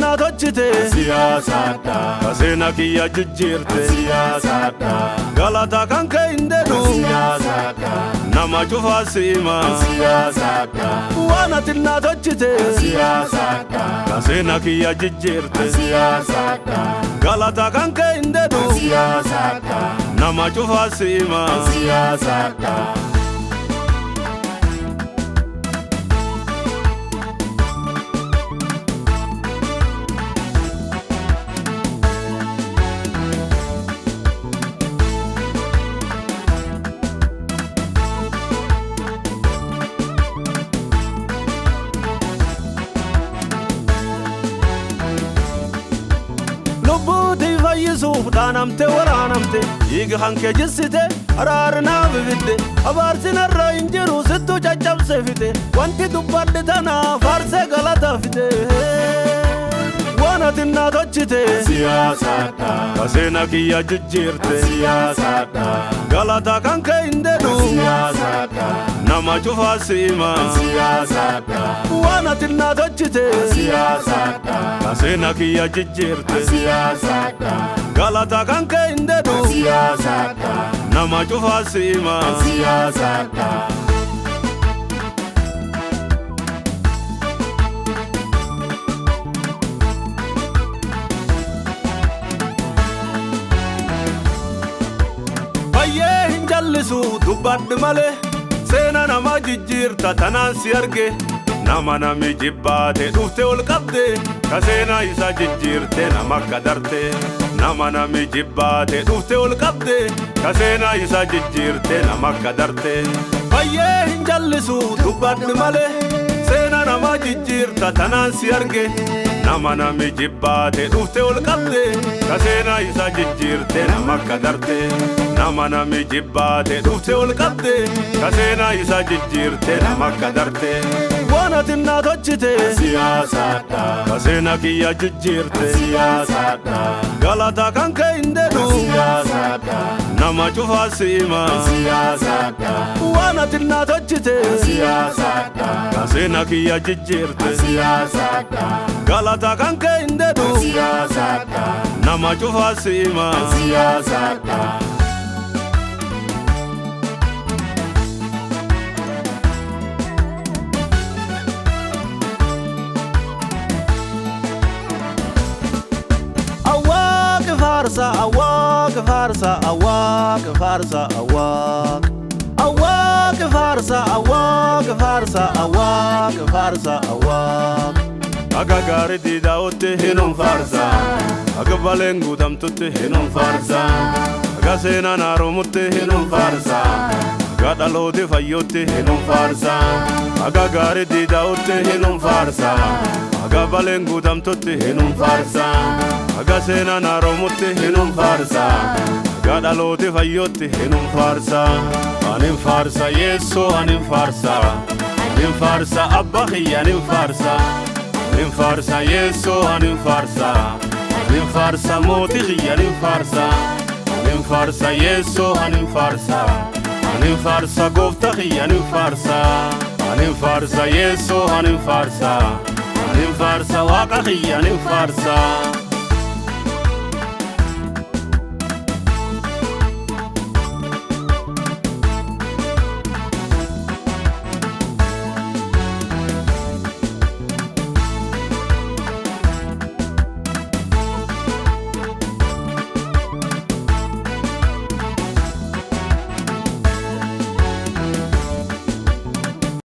tinnaatochite Hasaadhaa kaseena kiyya jijjiirte Hasaadhaa galata kan kee hin dedhu Hasaadhaa nama cufaa siima Hasaadhaa waan tinnaatochite Hasaadhaa kaseena kiyya jijjiirte Hasaadhaa galata kan kee hin dedhu Hasaadhaa nama cufaa siima Hasaadhaa lubbuutii fayyisuuf dhaanamte waraanamte dhiiga kan kee jissite araarinaaf fidde abaarsinarra hin jiru sittu caccabse fite wanti dubbadhe tana faarsee galata fite waan tinnaatochite Hasaadhaa kaseena kiyya jijjiirte Hasaadhaa galata kan kee hin dedhu Hasaadhaa nama cufaa siima Hasaadhaa waan tinnaatochite Hasaadhaa kaseena kiyya jijjiirte Hasaadhaa galata kan kee hin dedhu Hasaadhaa nama cufaa siima Hasaadhaa baay'ee hin jallisu dubbadhi malee seena nama jijjiirta tanaan si arge nama nami jibbaate dhufte ol qabde kaseena isa jijjiirte nama kadarte nama nami jibbaate dhufte ol qabde kaseena isa jijjiirte nama kadarte baay'ee hin jallisu dubbadhi malee seena nama jijjiirta tanaan si arge nama nami jibbaate dhufte ol qabde kaseena isa jijjiirte nama kadarte nama nami jibbaate dhufte ol qabde kaseena isa jijjiirte nama kadarte waan tinnaatochite Hasaadhaa kaseena kiyya jijjiirte Hasaadhaa galata kan kee hin dedhu Hasaadhaa nama cufaa siima Hasaadhaa waan tinnaatochite Hasaadhaa kaseena kiyya jijjiirte Hasaadhaa galata kan kee hin dedhu Hasaadhaa nama cufaa siima Hasaadhaa awak farsa awak farsa awak awak farsa awak farsa awak farsa awak aga gari di daote hinum farsa aga balengu damtutte hinum farsa aga sena naromutte hinum farsa aga dalode fayyotte hinum farsa aga gari di daote hinum farsa aga balengu damtutte hinum farsa aga sena naromutte hinum farsa aga dalode fayyotte hinum farsa anin farsa yeso anin farsa abba khiyanin farsa anin farsa yeso anin farsa moti khiyanin farsa anin farsa yeso anin farsa gofta khiyanin farsa anin farsa yeso anin farsa waqa khiyanin farsa